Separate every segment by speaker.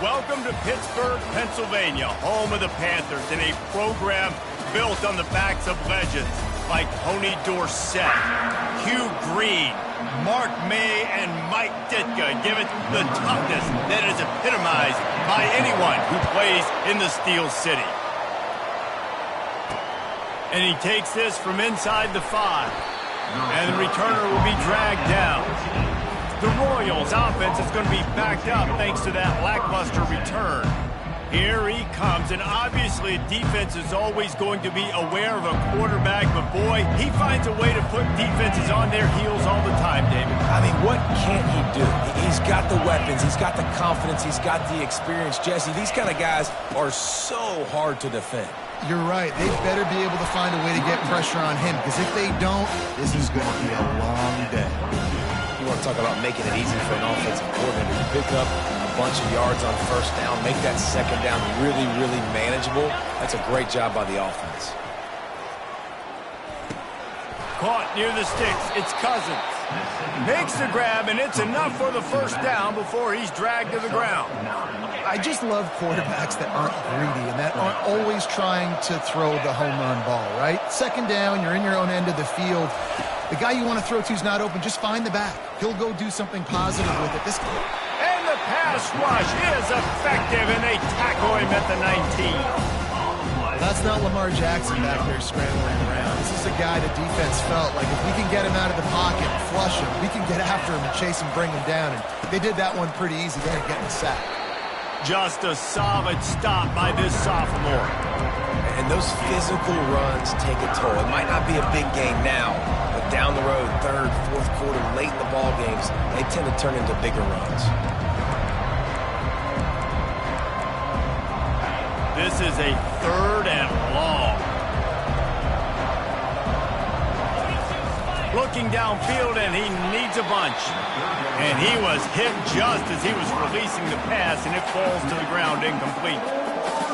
Speaker 1: Welcome to Pittsburgh, Pennsylvania, home of the Panthers, and a program built on the backs of legends like Tony Dorsett, Hugh Green, Mark May, and Mike Ditka give it the toughness that is epitomized by anyone who plays in the Steel City. And he takes this from inside the 5, and the returner will be dragged down. The Royals' offense is going to be backed up thanks to that lackluster return. Here he comes, and obviously defense is always going to be aware of a quarterback, but boy, he finds a way to put defenses on their heels all the time, David.
Speaker 2: I mean, what can't he do? He's got the weapons, he's got the confidence, he's got the experience. Jesse, these kind of guys are so hard to defend.
Speaker 3: You're right. They better be able to find a way to get pressure on him, because if they don't, this is going to be a long day.
Speaker 2: You want to talk about making it easy for an offensive coordinator. You pick up a bunch of yards on first down, make that second down really, really manageable. That's a great job by the offense.
Speaker 1: Caught near the sticks. It's Cousins. Makes the grab, and it's enough for the first down before he's dragged to the ground.
Speaker 3: I just love quarterbacks that aren't greedy and that aren't always trying to throw the home run ball, right? Second down, you're in your own end of the field. The guy you want to throw to is not open. Just find the back. He'll go do something positive with it.
Speaker 1: And the pass rush is effective, and they tackle him at the 19.
Speaker 3: That's not Lamar Jackson back there scrambling around. This is a guy the defense felt like if we can get him out of the pocket and flush him, we can get after him and chase him, bring him down. And they did that one pretty easy there, getting the sack.
Speaker 1: Just a solid stop by this sophomore.
Speaker 2: And those physical runs take a toll. It might not be a big game now, but down the road, third, fourth quarter, late in the ball games, they tend to turn into bigger runs.
Speaker 1: This is a 3rd and long. Looking downfield, and he needs a bunch. And he was hit just as he was releasing the pass, and it falls to the ground incomplete.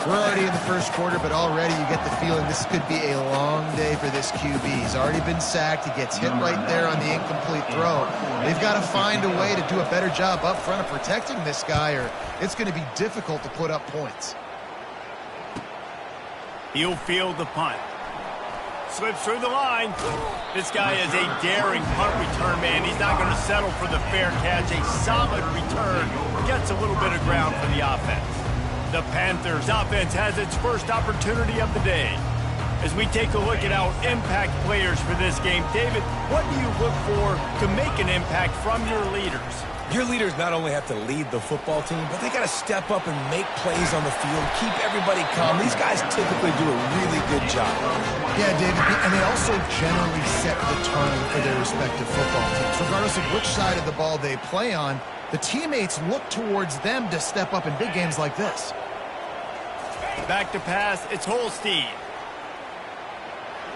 Speaker 3: We're already in the first quarter, but already you get the feeling this could be a long day for this QB. He's already been sacked. He gets hit right there on the incomplete throw. They've got to find a way to do a better job up front of protecting this guy, or it's going to be difficult to put up points.
Speaker 1: He'll field the punt. Slips through the line. This guy is a daring punt return man. He's not going to settle for the fair catch. A solid return. Gets a little bit of ground for the offense. The Panthers offense has its first opportunity of the day. As we take a look at our impact players for this game, David, what do you look for to make an impact from your leaders?
Speaker 2: Your leaders not only have to lead the football team, but they got to step up and make plays on the field, keep everybody calm. These guys typically do a really good job.
Speaker 3: Yeah, David, and they also generally set the tone for their respective football teams. Regardless of which side of the ball they play on, the teammates look towards them to step up in big games like this.
Speaker 1: Back to pass, it's Holstein.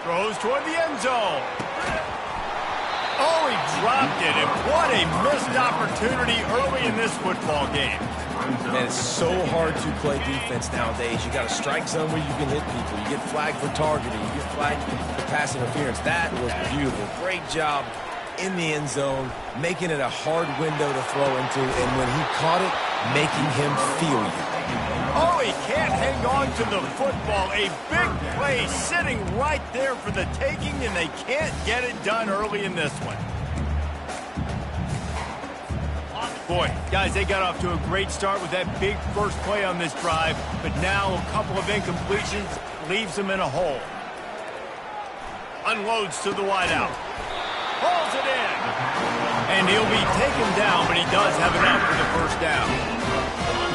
Speaker 1: Throws toward the end zone. Oh, he dropped it, and what a missed opportunity early in this football game.
Speaker 2: Man, it's so hard to play defense nowadays. You got a strike zone where you can hit people. You get flagged for targeting. You get flagged for pass interference. That was beautiful. Great job in the end zone, making it a hard window to throw into, and when he caught it, making him feel you.
Speaker 1: Oh, he can't hang on to the football. A big play sitting right there for the taking, and they can't get it done early in this one. Boy, guys, they got off to a great start with that big first play on this drive, but now a couple of incompletions leaves them in a hole. Unloads to the wideout. Pulls it in. And he'll be taken down, but he does have enough for the first down.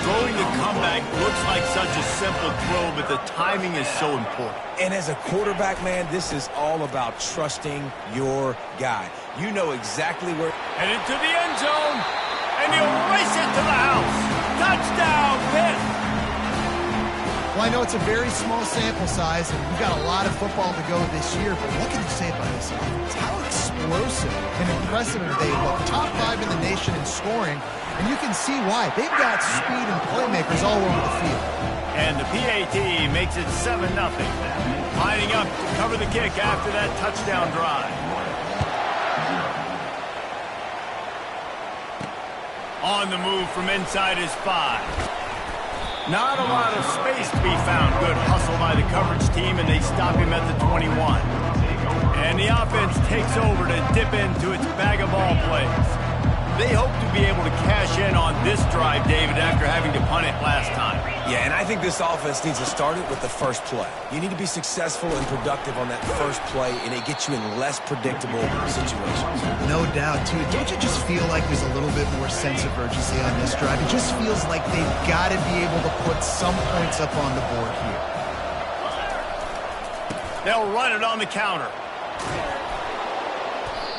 Speaker 1: Throwing the comeback looks like such a simple throw, but the timing is so important.
Speaker 2: And as a quarterback, man, this is all about trusting your guy. You know exactly where.
Speaker 1: Headed to the end zone, and he'll race it to the house. Touchdown, Pitt!
Speaker 3: Well, I know it's a very small sample size, and we've got a lot of football to go this year, but what can you say about this explosive and impressive they look. Top 5 in the nation in scoring, and you can see why. They've got speed and playmakers all over the field.
Speaker 1: And the PAT makes it 7-0. Lining up to cover the kick after that touchdown drive. On the move from inside his 5. Not a lot of space to be found. Good hustle by the coverage team, and they stop him at the 21. And the offense takes over to dip into its bag of ball plays. They hope to be able to cash in on this drive, David, after having to punt it last time.
Speaker 2: Yeah, and I think this offense needs to start it with the first play. You need to be successful and productive on that first play, and it gets you in less predictable situations.
Speaker 3: No doubt, too. Don't you just feel like there's a little bit more sense of urgency on this drive? It just feels like they've got to be able to put some points up on the board here.
Speaker 1: They'll run it on the counter.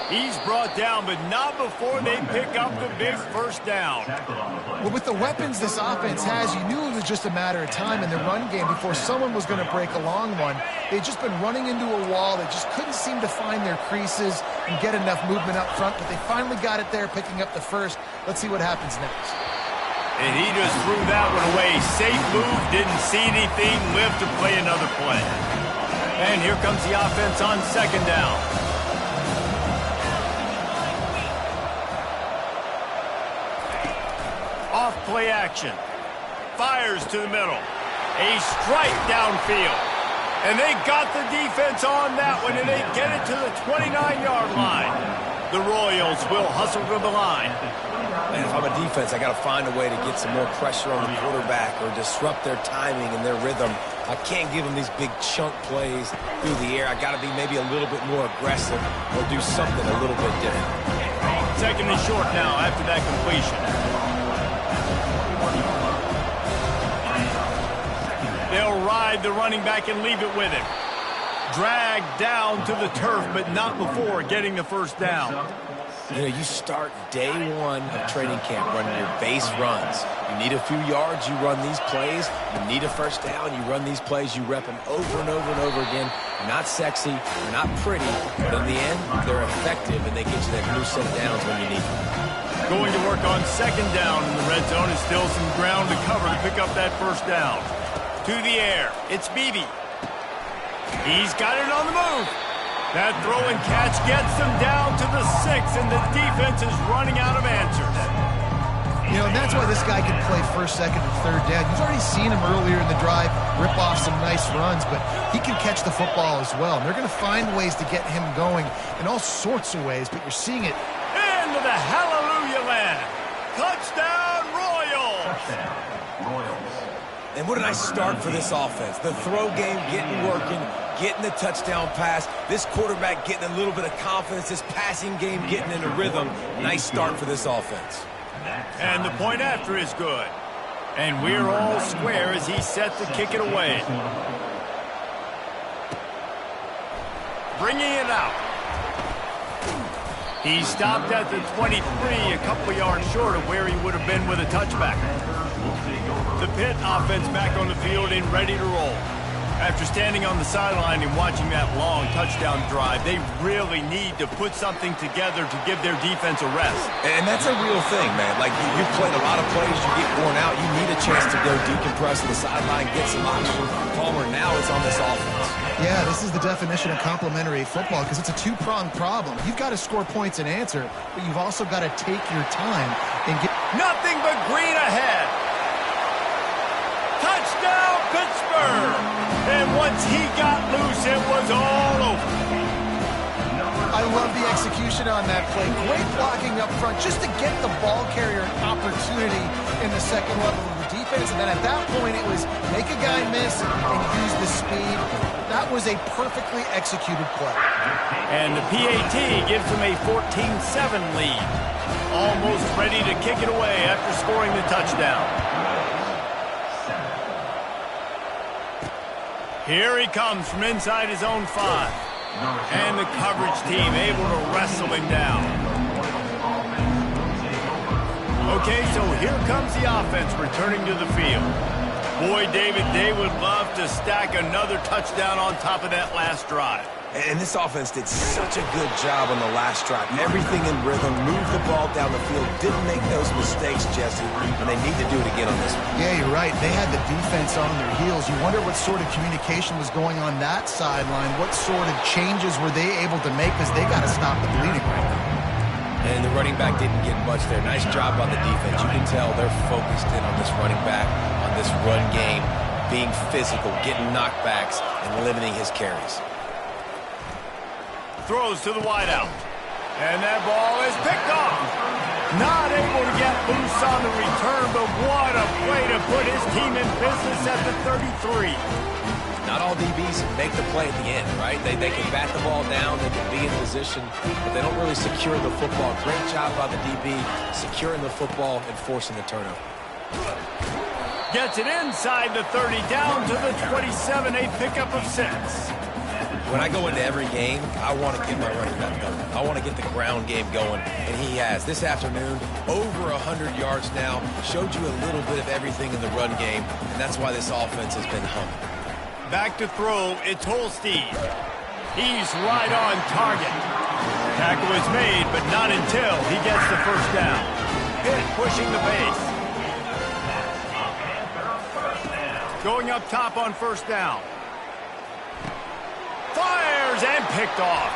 Speaker 1: He's brought down, but not before they pick up the big first down.
Speaker 3: Well, with the weapons this offense has, you knew it was just a matter of time in the run game before someone was going to break a long one. They'd just been running into a wall. They just couldn't seem to find their creases and get enough movement up front, but they finally got it there, picking up the first. Let's see what happens next.
Speaker 1: And he just threw that one away. Safe move, didn't see anything, lived to play another play. And here comes the offense on second down. Off play action. Fires to the middle. A strike downfield. And they got the defense on that one, and they get it to the 29-yard line. The Royals will hustle to the line.
Speaker 2: And if I'm a defense, I got to find a way to get some more pressure on the quarterback or disrupt their timing and their rhythm. I can't give them these big chunk plays through the air. I got to be maybe a little bit more aggressive or do something a little bit different.
Speaker 1: Second and short now after that completion. They'll ride the running back and leave it with him. Dragged down to the turf, but not before getting the first down.
Speaker 2: You know, you start day one of training camp running your base runs. You need a few yards, you run these plays. You need a first down, you run these plays. You rep them over and over and over again. They're not sexy, they're not pretty, but in the end, they're effective, and they get you that new set of downs when you need them.
Speaker 1: Going to work on second down in the red zone. Is still some ground to cover to pick up that first down. To the air, it's Beebe. He's got it on the move. That throw and catch gets them down to the 6, and the defense is running out of answers.
Speaker 3: You know, and that's why this guy can play first, second, and third down. You've already seen him earlier in the drive rip off some nice runs, but he can catch the football as well. And they're going to find ways to get him going in all sorts of ways, but you're seeing it.
Speaker 1: Into the hallelujah land. Touchdown, Royals.
Speaker 2: And what a nice start for this offense. The throw game getting working, getting the touchdown pass. This quarterback getting a little bit of confidence. This passing game getting in a rhythm. Nice start for this offense.
Speaker 1: And the point after is good. And we're all square as he's set to kick it away. Bringing it out. He stopped at the 23, a couple yards short of where he would have been with a touchback. The Pitt offense back on the field and ready to roll. After standing on the sideline and watching that long touchdown drive, they really need to put something together to give their defense a rest.
Speaker 2: And that's a real thing, man. Like, you've played a lot of plays, you get worn out, you need a chance to go decompress on the sideline, get some oxygen. Palmer, now it's on this offense.
Speaker 3: Yeah, this is the definition of complementary football because it's a two-pronged problem. You've got to score points and answer, but you've also got to take your time and get...
Speaker 1: Nothing but green ahead. Touchdown, Pittsburgh! And once he got loose, it was all over.
Speaker 3: I love the execution on that play. Great blocking up front just to get the ball carrier an opportunity in the second level of the defense. And then at that point, it was make a guy miss and use the speed. That was a perfectly executed play.
Speaker 1: And the PAT gives him a 14-7 lead. Almost ready to kick it away after scoring the touchdown. Here he comes from inside his own 5. And the coverage team able to wrestle him down. Okay, so here comes the offense returning to the field. Boy, David, they would love to stack another touchdown on top of that last drive.
Speaker 2: And this offense did such a good job on the last drive. Everything in rhythm, moved the ball down the field, didn't make those mistakes, Jesse, and they need to do it again on this one.
Speaker 3: Yeah, you're right. They had the defense on their heels. You wonder what sort of communication was going on that sideline. What sort of changes were they able to make, because they got to stop the bleeding right now.
Speaker 2: And the running back didn't get much there. Nice job on the defense. You can tell they're focused in on this running back, on this run game, being physical, getting knockbacks, and limiting his carries.
Speaker 1: Throws to the wideout. And that ball is picked off. Not able to get loose on the return, but what a play to put his team in business at the 33.
Speaker 2: Not all DBs make the play at the end, right? They can bat the ball down, they can be in position, but they don't really secure the football. Great job by the DB, securing the football and forcing the turnover.
Speaker 1: Gets it inside the 30, down to the 27, a pickup of 6.
Speaker 2: When I go into every game, I want to get my running back going. I want to get the ground game going, and he has. This afternoon, over 100 yards now, showed you a little bit of everything in the run game, and that's why this offense has been humming.
Speaker 1: Back to throw, it's Holstein. He's right on target. Tackle is made, but not until he gets the first down. Pitt pushing the pace. Going up top on first down. Fires and picked off.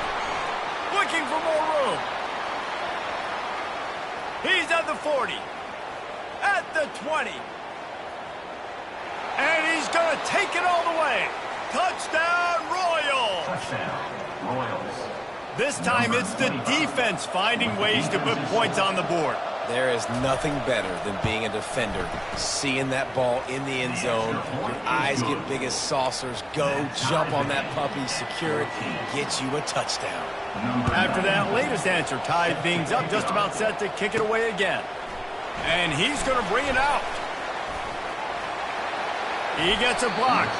Speaker 1: Looking for more room. He's at the 40. At the 20. And he's going to take it all the way. Touchdown, Royals.
Speaker 4: Touchdown, Royals.
Speaker 1: This time it's the defense finding ways to put points on the board.
Speaker 2: There is nothing better than being a defender, seeing that ball in the end zone. Your eyes get big as saucers. Go, jump on that puppy, secure it, get you a touchdown.
Speaker 1: After that latest answer tied things up, just about set to kick it away again. And he's going to bring it out. He gets a block.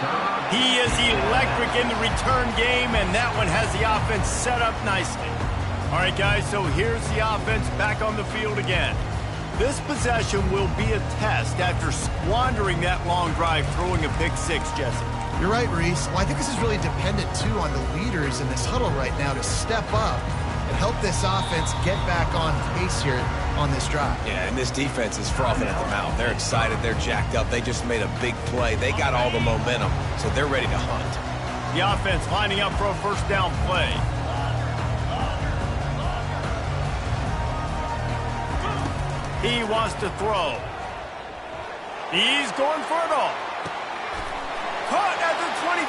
Speaker 1: He is electric in the return game, and that one has the offense set up nicely. All right, guys, so here's the offense back on the field again. This possession will be a test after squandering that long drive, throwing a pick 6, Jesse.
Speaker 3: You're right, Reese. Well, I think this is really dependent, too, on the leaders in this huddle right now to step up and help this offense get back on pace here on this drive.
Speaker 2: Yeah, and this defense is frothing at the mouth. They're excited. They're jacked up. They just made a big play. They got all the momentum, so they're ready to hunt.
Speaker 1: The offense lining up for a first down play. He wants to throw. He's going for it all. Caught at the 25.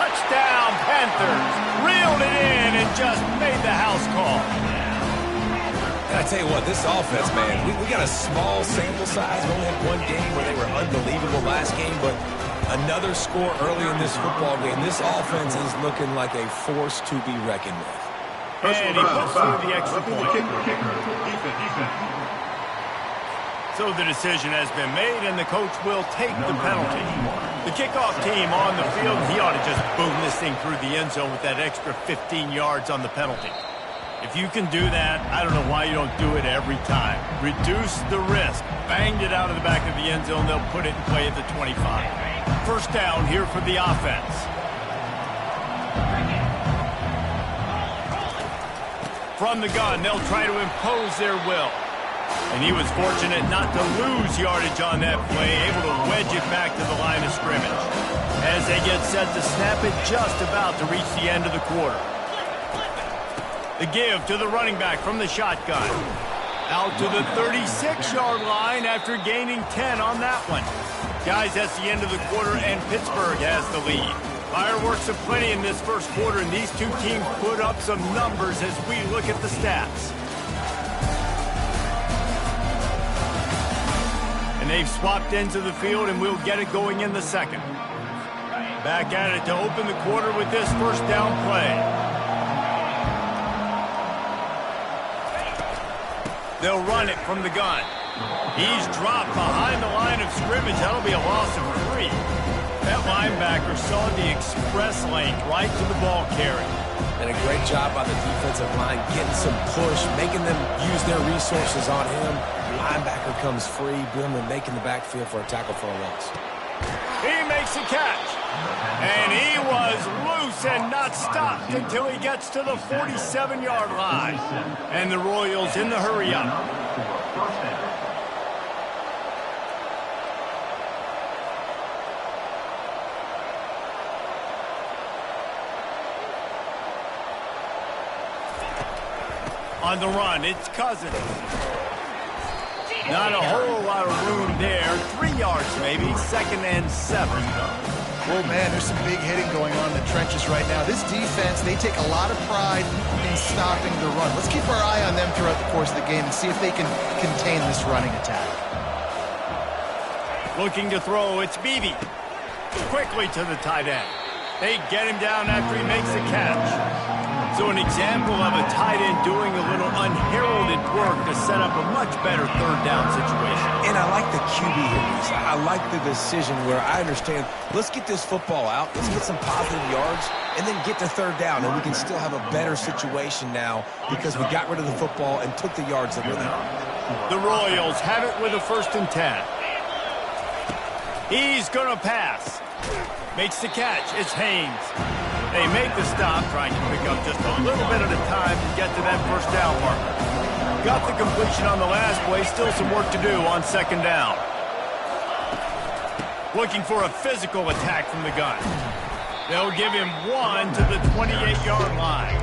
Speaker 1: Touchdown, Panthers. Reeled it in and just made the house call.
Speaker 2: And I tell you what, this offense, man, we got a small sample size. We only had one game where they were unbelievable last game, but another score early in this football game. This offense is looking like a force to be reckoned with.
Speaker 1: And he puts through the extra point. So the decision has been made, and the coach will take the penalty. The kickoff team on the field, he ought to just boom this thing through the end zone with that extra 15 yards on the penalty. If you can do that, I don't know why you don't do it every time. Reduce the risk. Banged it out of the back of the end zone. They'll put it in play at the 25. First down here for the offense. From the gun, they'll try to impose their will. And he was fortunate not to lose yardage on that play, able to wedge it back to the line of scrimmage. As they get set to snap it, just about to reach the end of the quarter. The give to the running back from the shotgun. Out to the 36-yard line after gaining 10 on that one. Guys, that's the end of the quarter, and Pittsburgh has the lead. Fireworks aplenty in this first quarter, and these two teams put up some numbers as we look at the stats. And they've swapped into the field, and we'll get it going in the second. Back at it to open the quarter with this first down play. They'll run it from the gun. He's dropped behind the line of scrimmage. That'll be a loss of 3. That linebacker saw the express lane right to the ball carrier.
Speaker 2: And a great job by the defensive line, getting some push, making them use their resources on him. Linebacker comes free, boom, and making the backfield for a tackle for a loss.
Speaker 1: He makes a catch. And he was loose and not stopped until he gets to the 47-yard line. And the Royals in the hurry up. On the run, it's Cousins. Not a whole lot of room there. 3 yards maybe, 2nd and 7.
Speaker 3: Well, man, there's some big hitting going on in the trenches right now. This defense, they take a lot of pride in stopping the run. Let's keep our eye on them throughout the course of the game and see if they can contain this running attack.
Speaker 1: Looking to throw, it's Beebe. Quickly to the tight end. They get him down after he makes the catch. So an example of a tight end doing a little unheralded work to set up a much better 3rd down situation.
Speaker 2: And I like the QB here, Reese. I like the decision where I understand, let's get this football out, let's get some positive yards, and then get to 3rd down, and we can still have a better situation now because we got rid of the football and took the yards that were there.
Speaker 1: The Royals have it with a 1st and 10. He's going to pass. Makes the catch. It's Haynes. They make the stop, trying to pick up just a little bit at a time to get to that 1st down marker. Got the completion on the last play. Still some work to do on 2nd down. Looking for a physical attack from the gun. They'll give him 1 to the 28-yard line.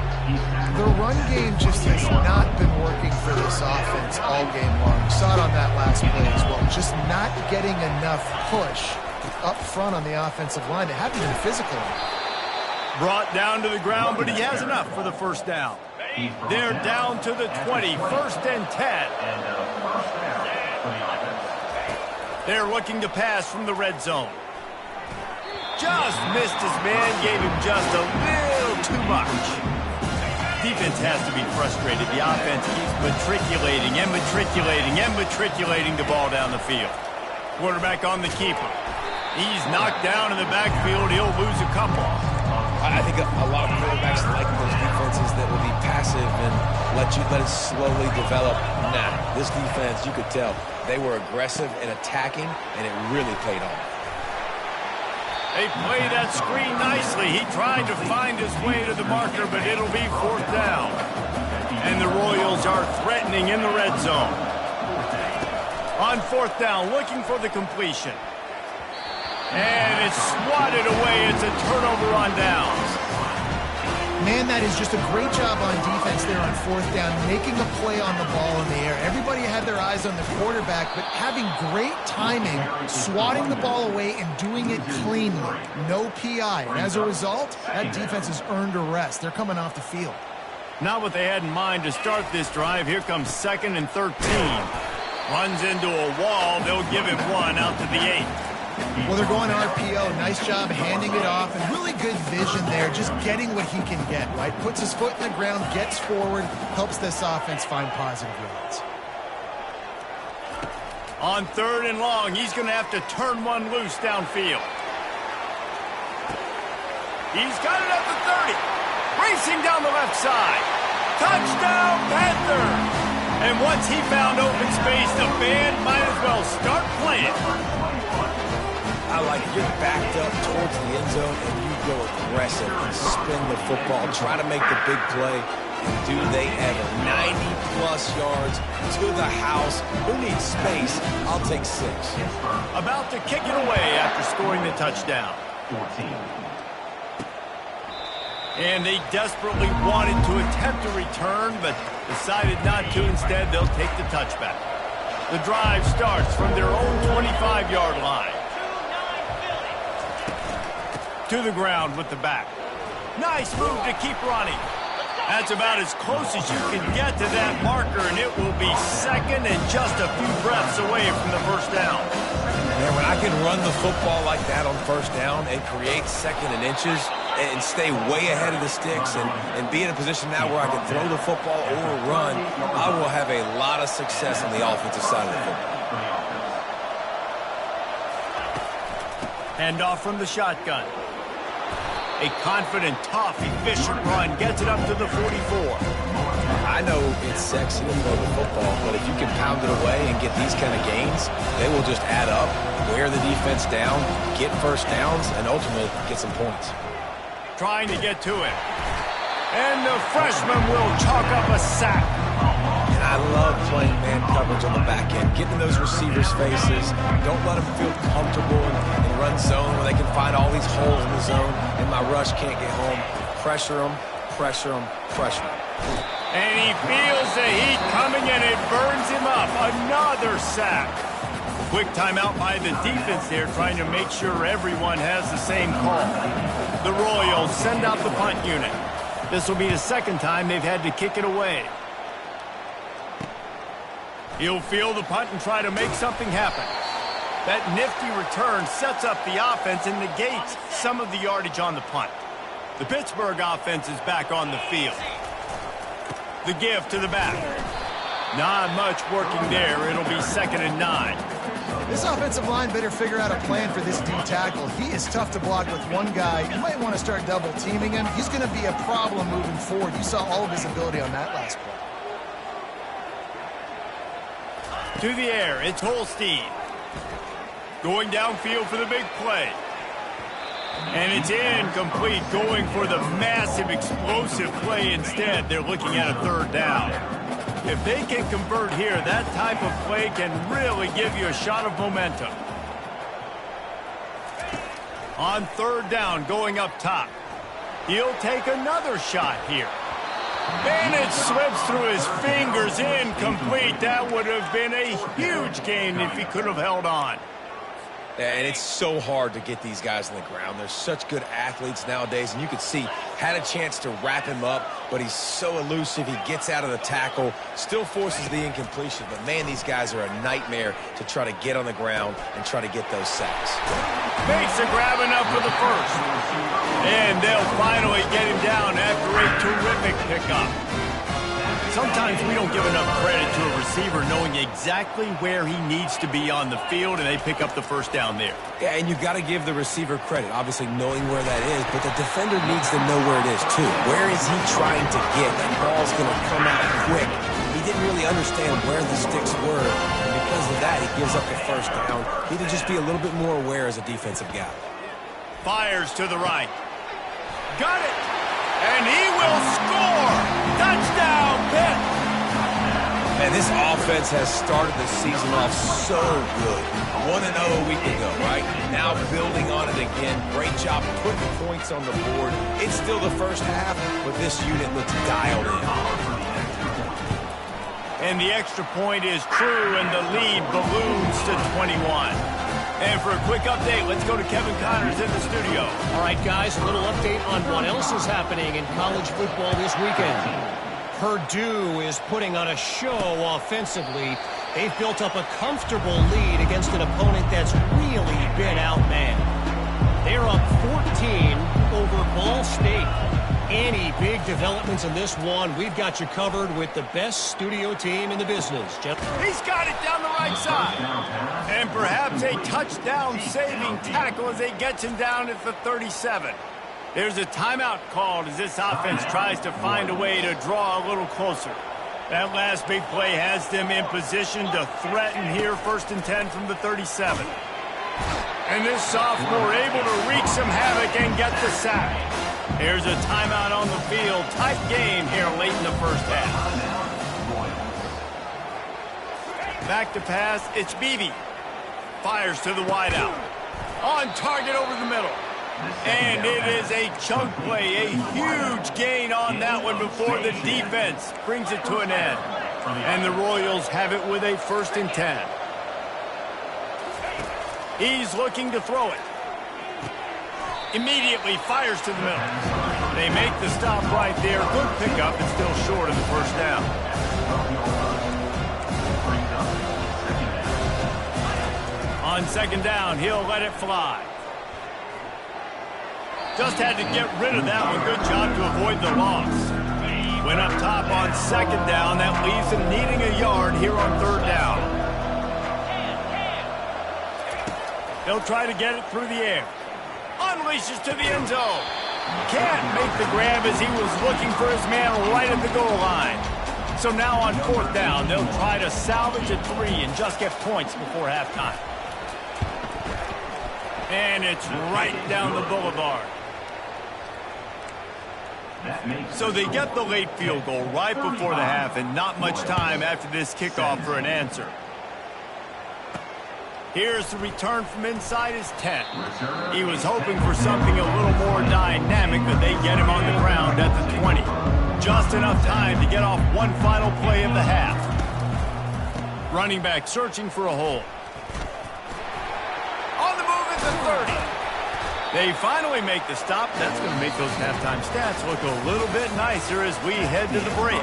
Speaker 3: The run game just has not been working for this offense all game long. You saw it on that last play as well. Just not getting enough push up front on the offensive line. They haven't been physical enough.
Speaker 1: Brought down to the ground, but he has enough for the 1st down. They're down to the 20, 1st and 10. They're looking to pass from the red zone. Just missed his man, gave him just a little too much. Defense has to be frustrated. The offense keeps matriculating and matriculating and matriculating the ball down the field. Quarterback on the keeper. He's knocked down in the backfield. He'll lose a couple.
Speaker 2: I think a lot of quarterbacks like those defenses that will be passive and let it slowly develop. Nah, this defense, you could tell, they were aggressive and attacking, and it really paid off.
Speaker 1: They play that screen nicely. He tried to find his way to the marker, but it'll be 4th down. And the Royals are threatening in the red zone. On 4th down, looking for the completion. And it's swatted away. It's a turnover on downs.
Speaker 3: Man, that is just a great job on defense there on 4th down, making a play on the ball in the air. Everybody had their eyes on the quarterback, but having great timing, swatting the ball away and doing it cleanly. No PI. And as a result, that defense has earned a rest. They're coming off the field.
Speaker 1: Not what they had in mind to start this drive. Here comes 2nd and 13. Runs into a wall. They'll give him 1 out to the 8.
Speaker 3: Well, they're going RPO. Nice job handing it off, and really good vision there, just getting what he can get, right? Puts his foot in the ground, gets forward, helps this offense find positive yards.
Speaker 1: On 3rd and long, he's going to have to turn one loose downfield. He's got it at the 30. Racing down the left side. Touchdown, Panthers! And once he found open space, the band might as well start playing.
Speaker 2: I like it. You're backed up towards the end zone, and you go aggressive and spin the football, try to make the big play. And do they ever? 90-plus yards to the house. Who needs space? I'll take 6.
Speaker 1: About to kick it away after scoring the touchdown.
Speaker 4: 14.
Speaker 1: And they desperately wanted to attempt a return, but decided not to. Instead, they'll take the touchback. The drive starts from their own 25-yard line. To the ground with the back. Nice move to keep running. That's about as close as you can get to that marker, and it will be 2nd and just a few breaths away from the 1st down.
Speaker 2: Man, when I can run the football like that on 1st down and create 2nd and inches and stay way ahead of the sticks and be in a position now where I can throw the football or run, I will have a lot of success on the offensive side of the football.
Speaker 1: Handoff from the shotgun. A confident, tough, efficient run gets it up to the 44.
Speaker 2: I know it's sexy to throw the football, but if you can pound it away and get these kind of gains, they will just add up, wear the defense down, get first downs, and ultimately get some points.
Speaker 1: Trying to get to it. And the freshman will chalk up a sack.
Speaker 2: And I love playing man coverage on the back end, getting in those receivers' faces. Don't let them feel comfortable in run zone where they can find all these holes in the zone, and my rush can't get home. Pressure them, pressure them, pressure them.
Speaker 1: And he feels the heat coming, and it burns him up. Another sack. Quick timeout by the defense there, trying to make sure everyone has the same call. The Royals send out the punt unit. This will be the second time they've had to kick it away. He'll field the punt and try to make something happen. That nifty return sets up the offense and negates some of the yardage on the punt. The Pittsburgh offense is back on the field. The give to the back. Not much working there. It'll be 2nd and 9.
Speaker 3: This offensive line better figure out a plan for this D tackle. He is tough to block with one guy. You might want to start double teaming him. He's going to be a problem moving forward. You saw all of his ability on that last play.
Speaker 1: To the air, it's Holstein. Going downfield for the big play. And it's incomplete, going for the massive explosive play instead. They're looking at a 3rd down. If they can convert here, that type of play can really give you a shot of momentum. On 3rd down, going up top. He'll take another shot here. And it slips through his fingers, incomplete. That would have been a huge gain if he could have held on.
Speaker 2: And it's so hard to get these guys on the ground. They're such good athletes nowadays, and you could see, had a chance to wrap him up, but he's so elusive. He gets out of the tackle, still forces the incompletion. But, man, these guys are a nightmare to try to get on the ground and try to get those sacks.
Speaker 1: Makes a grab enough for the first. And they'll finally get him down after a terrific pickup. Sometimes we don't give enough credit to a receiver knowing exactly where he needs to be on the field, and they pick up the first down there.
Speaker 2: Yeah, and you've got to give the receiver credit, obviously knowing where that is, but the defender needs to know where it is, too. Where is he trying to get? That ball's going to come out quick. He didn't really understand where the sticks were, and because of that, he gives up the first down. He needs to just be a little bit more aware as a defensive guy.
Speaker 1: Fires to the right. Got it! And he will score! Touchdown, Pitt!
Speaker 2: Man, this offense has started the season off so good. 1-0 a week ago, right? Now building on it again. Great job putting points on the board. It's still the first half, but this unit looks dialed in.
Speaker 1: And the extra point is true, and the lead balloons to 21. And for a quick update, let's go to Kevin Connors in the studio.
Speaker 5: All right, guys, a little update on what else is happening in college football this weekend. Purdue is putting on a show offensively. They've built up a comfortable lead against an opponent that's really been outmanned. They're up 14 over Ball State. Any big developments in this one, we've got you covered with the best studio team in the business.
Speaker 1: He's got it down the right side. And perhaps a touchdown-saving tackle as they get him down at the 37. There's a timeout called as this offense tries to find a way to draw a little closer. That last big play has them in position to threaten here, 1st and 10 from the 37. And this sophomore able to wreak some havoc and get the sack. Here's a timeout on the field. Tight game here late in the first half. Back to pass. It's Beebe. Fires to the wideout. On target over the middle. And it is a chunk play. A huge gain on that one before the defense brings it to an end. And the Royals have it with a 1st and 10. He's looking to throw it. Immediately fires to the middle. They make the stop right there. Good pickup, and still short of the first down. On 2nd down, he'll let it fly. Just had to get rid of that one. Good job to avoid the loss. Went up top on 2nd down. That leaves him needing a yard here on 3rd down. They'll try to get it through the air. Unleashes to the end zone. Can't make the grab as he was looking for his man right at the goal line. So now on 4th down, they'll try to salvage a 3 and just get points before halftime. And it's right down the boulevard. So they get the late field goal right before the half and not much time after this kickoff for an answer. Here's the return from inside his 10. He was hoping for something a little more dynamic, but they get him on the ground at the 20. Just enough time to get off one final play of the half. Running back searching for a hole. On the move at the 30. They finally make the stop. That's going to make those halftime stats look a little bit nicer as we head to the break.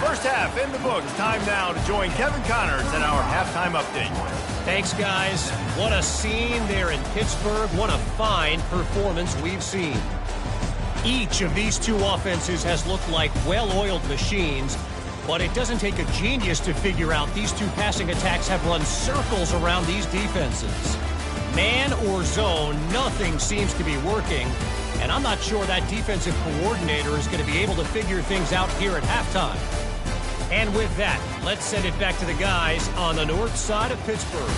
Speaker 1: First half in the books. Time now to join Kevin Connors in our halftime update.
Speaker 5: Thanks, guys. What a scene there in Pittsburgh. What a fine performance we've seen. Each of these two offenses has looked like well-oiled machines, but it doesn't take a genius to figure out these two passing attacks have run circles around these defenses. Man or zone, nothing seems to be working, and I'm not sure that defensive coordinator is going to be able to figure things out here at halftime. And with that, let's send it back to the guys on the north side of Pittsburgh.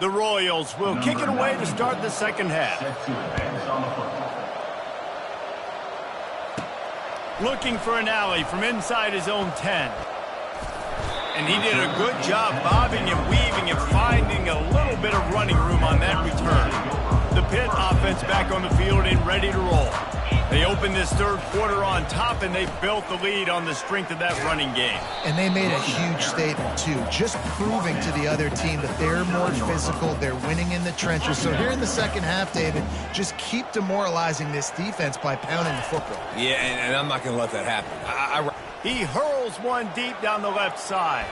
Speaker 1: The Royals will kick it away to start the second half. Looking for an alley from inside his own 10. And he did a good job bobbing and weaving and finding a little bit of running room on that return. The Pitt offense back on the field and ready to roll. They opened this third quarter on top, and they built the lead on the strength of that running game.
Speaker 3: And they made a huge statement, too, just proving to the other team that they're more physical, they're winning in the trenches. So here in the second half, David, just keep demoralizing this defense by pounding the football.
Speaker 2: Yeah, and I'm not going to let that happen.
Speaker 1: He hurls one deep down the left side.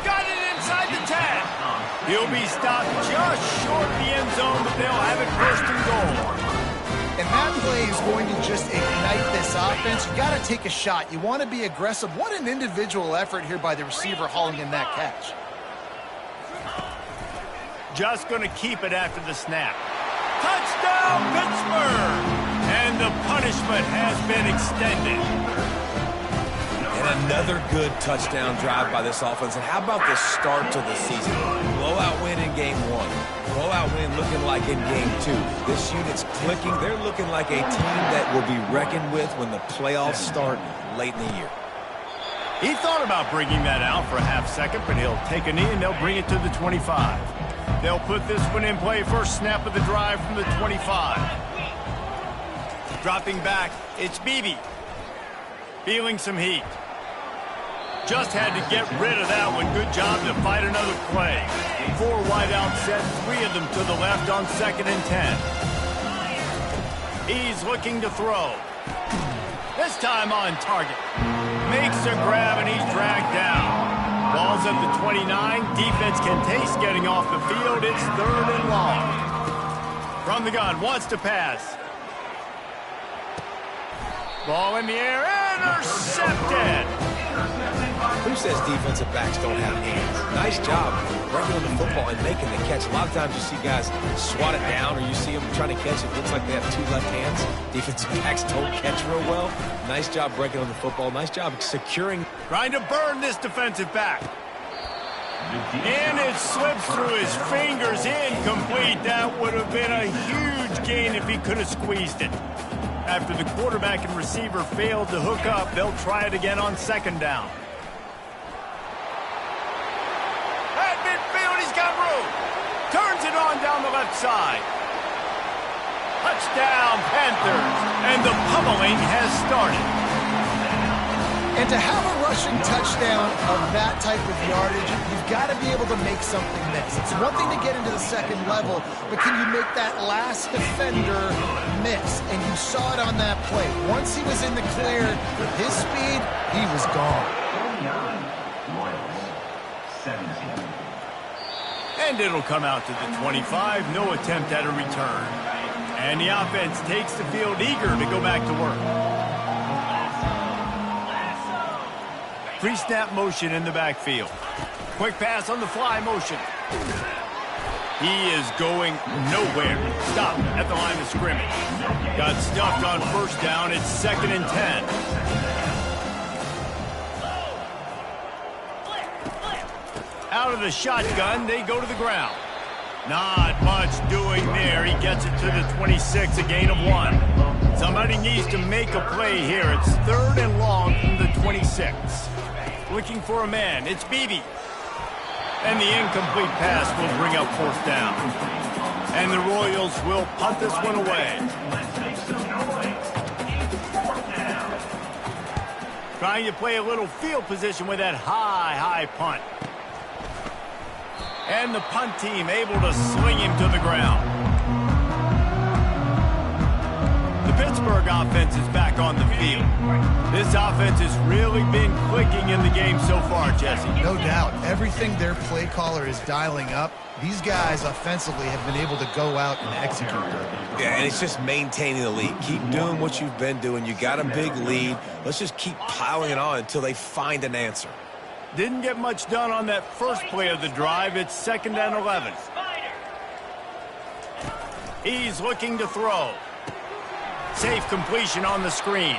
Speaker 1: Got it inside the 10. He'll be stopped just short of the end zone, but they'll have it first and goal.
Speaker 3: And that play is going to just ignite this offense. You got to take a shot. You want to be aggressive. What an individual effort here by the receiver hauling in that catch.
Speaker 1: Just going to keep it after the snap. Touchdown, Pittsburgh! And the punishment has been extended.
Speaker 2: And another good touchdown drive by this offense. And how about the start to the season? Blowout win in game 1. Blowout win looking like in game 2. This unit's clicking. They're looking like a team that will be reckoned with when the playoffs start late in the year.
Speaker 1: He thought about bringing that out for a half second, but he'll take a knee and they'll bring it to the 25. They'll put this one in play. First snap of the drive from the 25. Dropping back, it's Beebe. Feeling some heat. Just had to get rid of that one. Good job to fight another play. 4 wideout set, 3 of them to the left on 2nd and 10. He's looking to throw. This time on target. Makes a grab and he's dragged down. Ball's at the 29. Defense can taste getting off the field. It's 3rd and long. From the gun, wants to pass. Ball in the air, intercepted.
Speaker 2: Who says defensive backs don't have hands? Nice job breaking on the football and making the catch. A lot of times you see guys swat it down or you see them trying to catch it. Looks like they have 2 left hands. Defensive backs don't catch real well. Nice job breaking on the football. Nice job securing.
Speaker 1: Trying to burn this defensive back. And it slips through his fingers. Incomplete. That would have been a huge gain if he could have squeezed it. After the quarterback and receiver failed to hook up, they'll try it again on 2nd down. At midfield, he's got room. Turns it on down the left side. Touchdown, Panthers. And the pummeling has started.
Speaker 3: And to have a rushing touchdown of that type of yardage, you've got to be able to make something miss. It's one thing to get into the second level, but can you make that last defender miss? And you saw it on that play. Once he was in the clear with his speed, he was gone.
Speaker 1: And it'll come out to the 25. No attempt at a return. And the offense takes the field eager to go back to work. Pre-snap motion in the backfield. Quick pass on the fly motion. He is going nowhere. Stop at the line of scrimmage. Got stuffed on first down. It's 2nd and 10. Out of the shotgun, they go to the ground. Not much doing there. He gets it to the 26, a gain of 1. Somebody needs to make a play here. It's 3rd and long from the 26. Looking for a man. It's Beebe. And the incomplete pass will bring up 4th down. And the Royals will punt this one away. Trying to play a little field position with that high punt. And the punt team able to sling him to the ground. The Pittsburgh offense is back on the field. This offense has really been clicking in the game so far, Jesse.
Speaker 3: No doubt. Everything their play caller is dialing up, these guys offensively have been able to go out and execute.
Speaker 2: Yeah, and it's just maintaining the lead. Keep doing what you've been doing. You got a big lead. Let's just keep piling it on until they find an answer.
Speaker 1: Didn't get much done on that first play of the drive. It's 2nd and 11. He's looking to throw. Safe completion on the screen.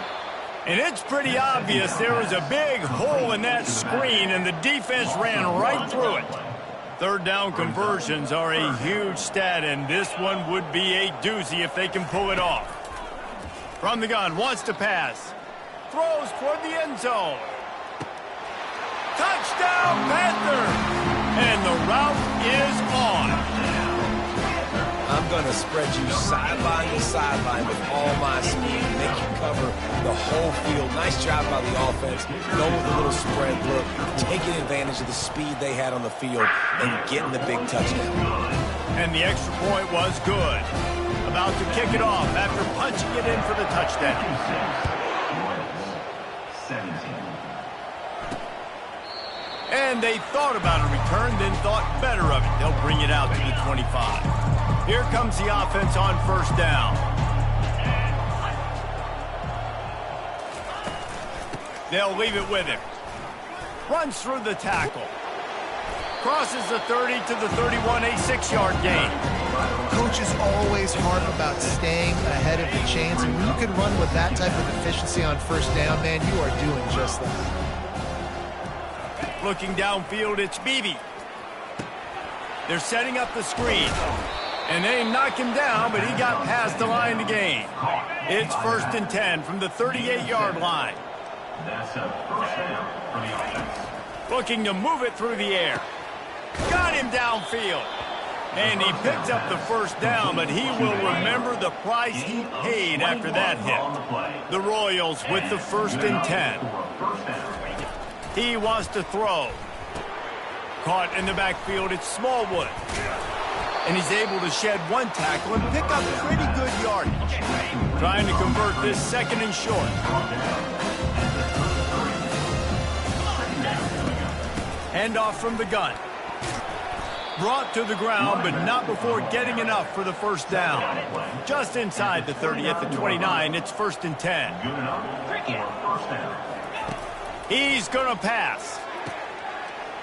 Speaker 1: And it's pretty obvious there was a big hole in that screen, and the defense ran right through it. 3rd down conversions are a huge stat, and this one would be a doozy if they can pull it off. From the gun, wants to pass. Throws toward the end zone. Touchdown, Panther! And the route is on.
Speaker 2: I'm going to spread you sideline to sideline with all my speed, make you cover the whole field. Nice job by the offense, going with a little spread look, taking advantage of the speed they had on the field and getting the big touchdown.
Speaker 1: And the extra point was good. About to kick it off after punching it in for the touchdown.
Speaker 4: 17.
Speaker 1: And they thought about a return, then thought better of it. They'll bring it out to the 25. Here comes the offense on 1st down. They'll leave it with him. Runs through the tackle. Crosses the 30 to the 31, a 6-yard gain.
Speaker 3: Coaches always harp about staying ahead of the chains, and when you can run with that type of efficiency on 1st down, man, you are doing just that.
Speaker 1: Looking downfield, it's Beebe. They're setting up the screen. And they knock him down, but he got past the line to gain. It's 1st and 10 from the 38-yard line.
Speaker 4: That's a 1st down for the offense.
Speaker 1: Looking to move it through the air. Got him downfield. And he picks up the 1st down, but he will remember the price he paid after that hit. The Royals with the 1st and 10. He wants to throw. Caught in the backfield, it's Smallwood. And he's able to shed 1 tackle and pick up pretty good yardage. Trying to convert this 2nd and short. Handoff from the gun. Brought to the ground, but not before getting enough for the 1st down. Just inside the 30 at the 29, it's 1st and 10. He's going to pass.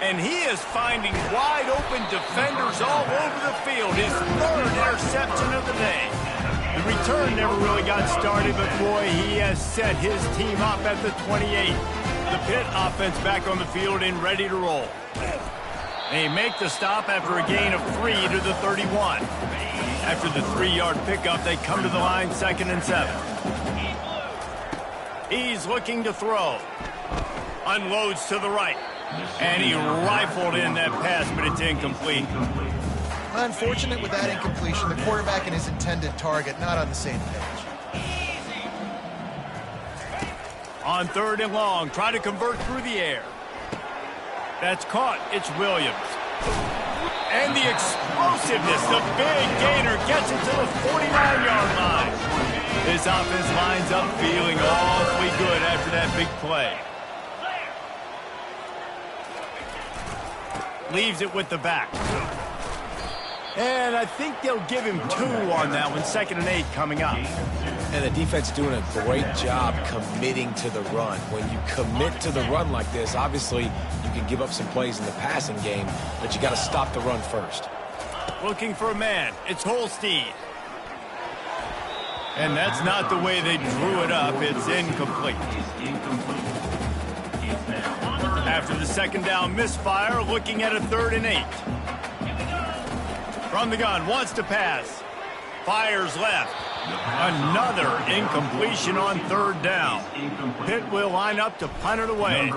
Speaker 1: And he is finding wide-open defenders all over the field. His 3rd interception of the day. The return never really got started, but boy, he has set his team up at the 28. The Pitt offense back on the field and ready to roll. They make the stop after a gain of 3 to the 31. After the 3-yard pickup, they come to the line 2nd and 7. He's looking to throw. Unloads to the right. And he rifled in that pass, but it's incomplete.
Speaker 3: Unfortunate with that incompletion. The quarterback and his intended target not on the same page.
Speaker 1: On 3rd and long, try to convert through the air. That's caught. It's Williams. And the explosiveness, the big gainer gets it to the 49-yard line. This offense lines up feeling awfully good after that big play. Leaves it with the back. And I think they'll give him 2 on that one. 2nd and 8 coming up.
Speaker 2: And the defense doing a great job committing to the run. When you commit to the run like this, obviously you can give up some plays in the passing game, but you got to stop the run first.
Speaker 1: Looking for a man. It's Holstein. And that's not the way they drew it up. It's incomplete. After the 2nd down misfire, looking at a 3rd and 8. From the gun, wants to pass. Fires left. Another incompletion on 3rd down. Pitt will line up to punt it away.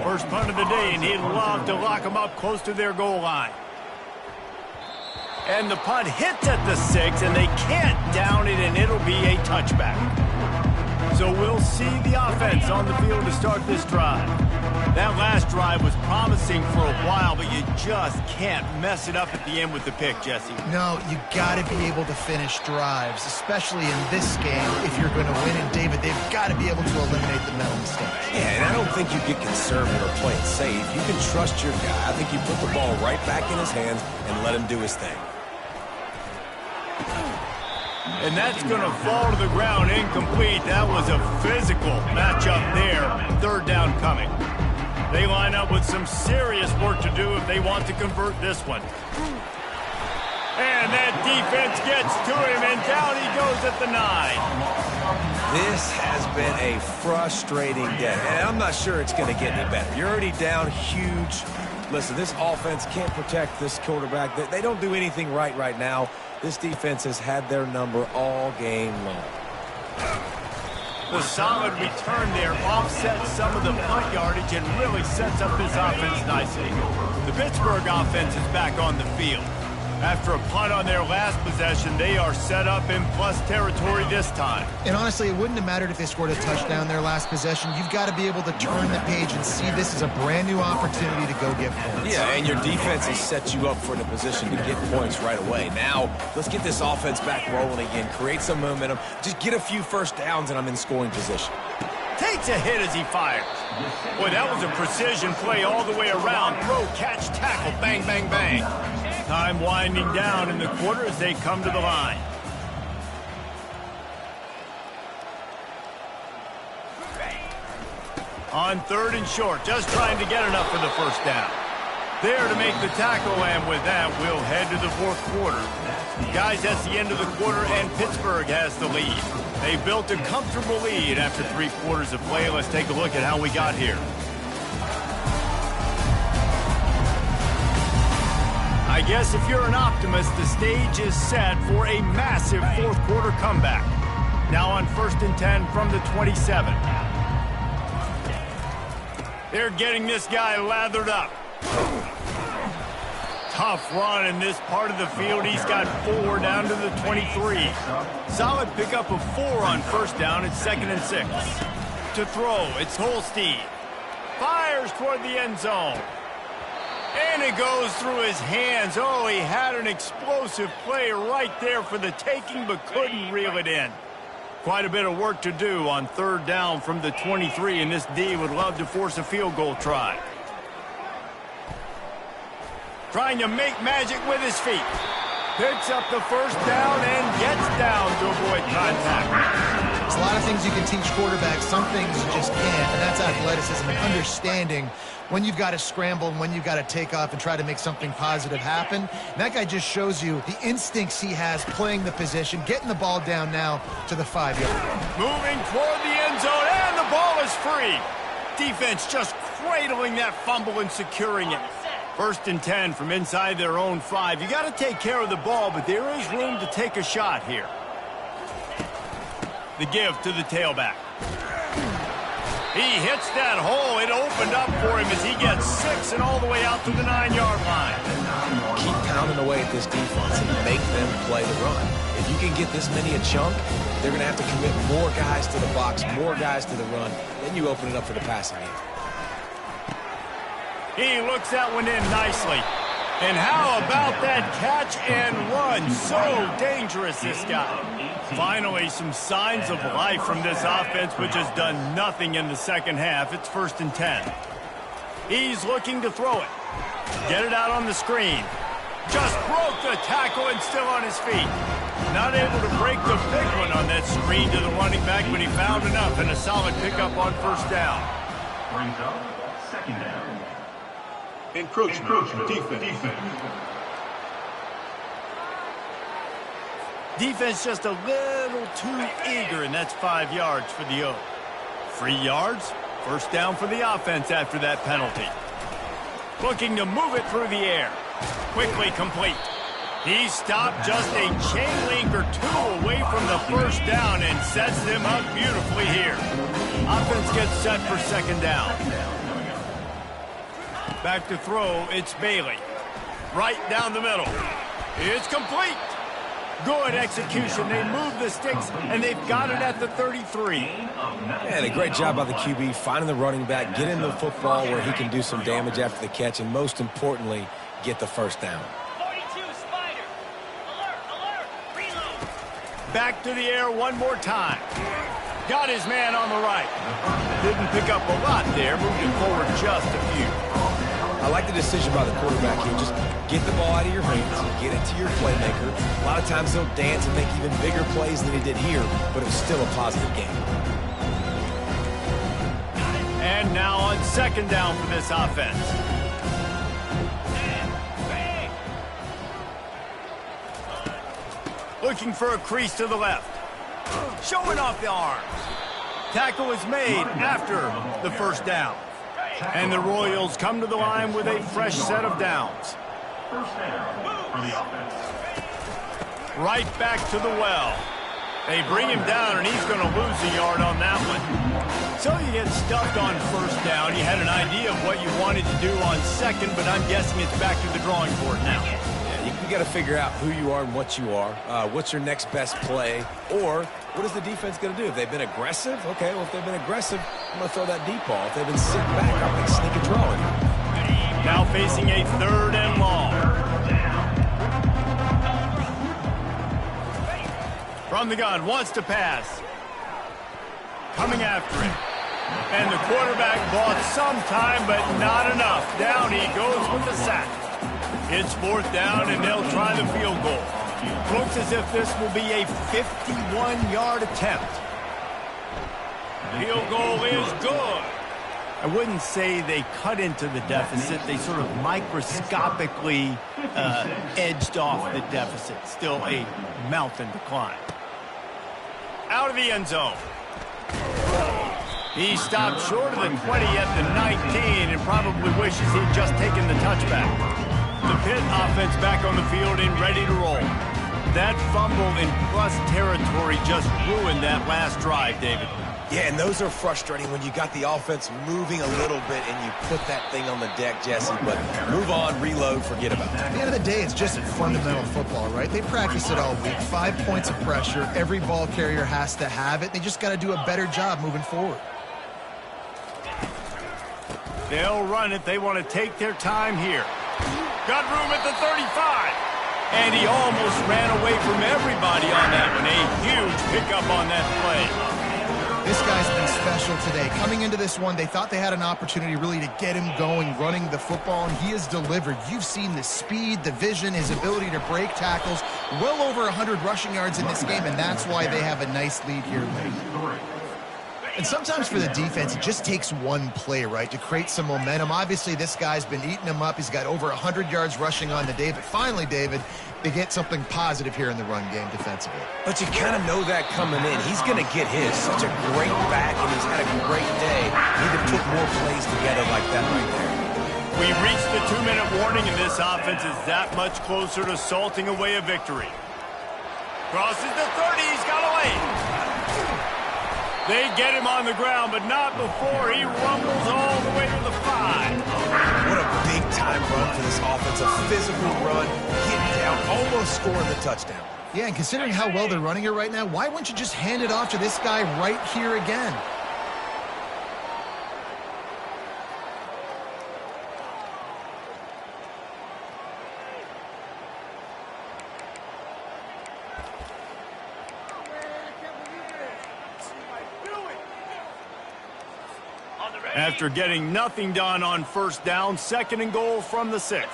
Speaker 1: First punt of the day, and he'd love to lock them up close to their goal line. And the punt hits at the 6, and they can't down it, and it'll be a touchback. So we'll see the offense on the field to start this drive. That last drive was promising for a while, but you just can't mess it up at the end with the pick, Jesse.
Speaker 3: No, you got to be able to finish drives, especially in this game if you're going to win. And, David, they've got to be able to eliminate the mental mistakes.
Speaker 2: Yeah, and I don't think you get conservative or play it safe. You can trust your guy. I think you put the ball right back in his hands and let him do his thing.
Speaker 1: And that's going to fall to the ground incomplete. That was a physical matchup there. 3rd down coming. They line up with some serious work to do if they want to convert this one. And that defense gets to him, and down he goes at the 9.
Speaker 2: This has been a frustrating day, and I'm not sure it's going to get any better. You're already down huge. Listen, this offense can't protect this quarterback. They don't do anything right now. This defense has had their number all game long.
Speaker 1: The solid return there offsets some of the punt yardage and really sets up this offense nicely. The Pittsburgh offense is back on the field. After a punt on their last possession, they are set up in plus territory this time.
Speaker 3: And honestly, it wouldn't have mattered if they scored a touchdown their last possession. You've got to be able to turn the page and see this as a brand new opportunity to go get points.
Speaker 2: Yeah, and your defense has set you up for the position to get points right away. Now, let's get this offense back rolling again, create some momentum, just get a few first downs, and I'm in scoring position.
Speaker 1: Takes a hit as he fires. Boy, that was a precision play all the way around. Throw, catch, tackle, bang, bang, bang. Time winding down in the quarter as they come to the line. On 3rd and short, just trying to get enough for the first down. There to make the tackle, and with that, we'll head to the 4th quarter. Guys, that's the end of the quarter, and Pittsburgh has the lead. They built a comfortable lead after 3 quarters of play. Let's take a look at how we got here. I guess if you're an optimist, the stage is set for a massive 4th quarter comeback. Now on 1st and 10 from the 27. They're getting this guy lathered up. Tough run in this part of the field. He's got 4 down to the 23. Solid pickup of 4 on 1st down. It's 2nd and 6. To throw, it's Holstein. Fires toward the end zone. And it goes through his hands. Oh, he had an explosive play right there for the taking, but couldn't reel it in. Quite a bit of work to do on 3rd down from the 23, and this D would love to force a field goal try. Trying to make magic with his feet. Picks up the 1st down and gets down to avoid contact.
Speaker 3: There's a lot of things you can teach quarterbacks. Some things you just can't, and that's athleticism and understanding when you've got to scramble and when you've got to take off and try to make something positive happen. And that guy just shows you the instincts he has playing the position, getting the ball down now to the 5-yard.
Speaker 1: Moving toward the end zone, and the ball is free. Defense just cradling that fumble and securing it. 1st and 10 from inside their own 5. You got to take care of the ball, but there is room to take a shot here. The give to the tailback. He hits that hole. It opened up for him as he gets 6 and all the way out to the 9-yard line.
Speaker 2: Keep pounding away at this defense and make them play the run. If you can get this many a chunk, they're going to have to commit more guys to the box, more guys to the run. Then you open it up for the passing game.
Speaker 1: He looks that one in nicely. And how about that catch and run? So dangerous, this guy. Finally, some signs of life from this offense, which has done nothing in the 2nd half. It's 1st and 10. He's looking to throw it. Get it out on the screen. Just broke the tackle and still on his feet. Not able to break the big one on that screen to the running back, but he found enough and a solid pickup on first down.
Speaker 4: Brings up second down.
Speaker 6: Encroachment. Defense.
Speaker 1: Defense just a little too eager, and that's 5 yards for the O. 3 yards, first down for the offense after that penalty. Looking to move it through the air. Quickly complete. He stopped just a chain link or two away from the first down and sets them up beautifully here. Offense gets set for second down. Back to throw, it's Bailey. Right down the middle. It's complete. Good execution. They move the sticks, and they've got it at the 33.
Speaker 2: And a great job by the QB finding the running back, getting the football where he can do some damage after the catch, and most importantly, get the first down.
Speaker 7: 42, Spider. Alert, reload.
Speaker 1: Back to the air one more time. Got his man on the right. Didn't pick up a lot there, moved it forward just a few.
Speaker 2: I like the decision by the quarterback here. Just get the ball out of your hands, get it to your playmaker. A lot of times he'll dance and make even bigger plays than he did here, but it was still a positive game.
Speaker 1: And now on second down for this offense. Looking for a crease to the left. Showing off the arms. Tackle is made after the first down. And the Royals come to the line with a fresh set of downs.
Speaker 4: First down for the offense.
Speaker 1: Right back to the well. They bring him down, and he's going to lose a yard on that one. So you get stuffed on first down. You had an idea of what you wanted to do on second, but I'm guessing it's back to the drawing board now.
Speaker 2: Yeah, you got to figure out who you are and what you are. What's your next best play? Or what is the defense going to do? If they've been aggressive, okay, well, if they've been aggressive, I'm going to throw that deep ball. If they've been sitting back, I'm going to sneak a draw in.
Speaker 1: Now facing a third and long. From the gun, wants to pass. Coming after it. And the quarterback bought some time, but not enough. Down he goes with the sack. It's fourth down, and they'll try the field goal. Looks as if this will be a 51-yard attempt. Field goal is good. I wouldn't say they cut into the deficit. They sort of microscopically edged off the deficit. Still a mountain to climb. Out of the end zone. He stopped short of the 20 at the 19 and probably wishes he'd just taken the touchback. The Pitt offense back on the field and ready to roll. That fumble in plus territory just ruined that last drive, David.
Speaker 2: Yeah, and those are frustrating when you got the offense moving a little bit and you put that thing on the deck, Jesse. But move on, reload, forget about it.
Speaker 3: At the end of the day, it's just fundamental football, right? They practice it all week. 5 points of pressure. Every ball carrier has to have it. They just got to do a better job moving forward.
Speaker 1: They'll run it. They want to take their time here. Got room at the 35. And he almost ran away from everybody on that one. A huge pickup on that play.
Speaker 3: This guy's been special today. Coming into this one, they thought they had an opportunity really to get him going, running the football, and he has delivered. You've seen the speed, the vision, his ability to break tackles. Well over 100 rushing yards in this game, and that's why they have a nice lead here late. And sometimes for the defense, it just takes one play, right, to create some momentum. Obviously, this guy's been eating them up. He's got over 100 yards rushing on the day. But finally, David, they get something positive here in the run game defensively.
Speaker 2: But you kind of know that coming in. He's going to get his. Such a great back, and he's had a great day. Need to put more plays together like that right there.
Speaker 1: We reached the 2-minute warning, and this offense is that much closer to salting away a victory. Crosses the 30. He's got away. They get him on the ground, but not before he rumbles all the way to the 5.
Speaker 2: What a big-time run for this offense. A physical run, getting down, almost scoring the touchdown.
Speaker 3: Yeah, and considering how well they're running it right now, why wouldn't you just hand it off to this guy right here again?
Speaker 1: After getting nothing done on first down, 2nd and goal from the 6.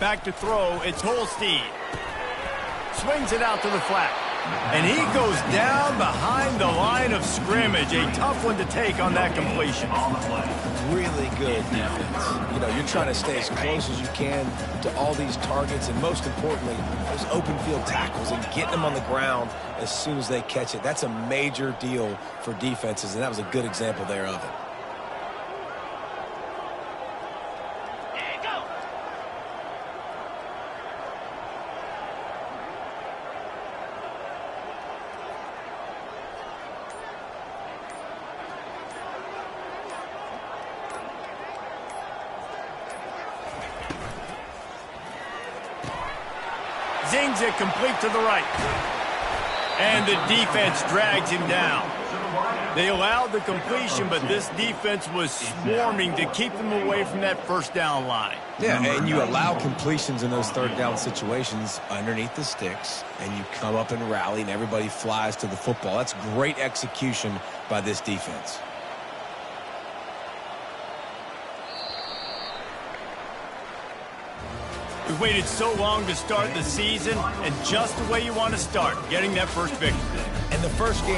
Speaker 1: Back to throw, it's Holstein. Swings it out to the flat. And he goes down behind the line of scrimmage. A tough one to take on that completion.
Speaker 2: Really good defense. You know, you're trying to stay as close as you can to all these targets, and most importantly, those open field tackles and getting them on the ground as soon as they catch it. That's a major deal for defenses, and that was a good example there of it.
Speaker 1: Zings it complete to the right. And the defense drags him down. They allowed the completion, but this defense was swarming to keep them away from that first down line.
Speaker 2: Yeah, and you allow completions in those third down situations underneath the sticks, and you come up and rally, and everybody flies to the football. That's great execution by this defense.
Speaker 1: We've waited so long to start the season, and just the way you want to start, getting that first victory.
Speaker 2: And the first game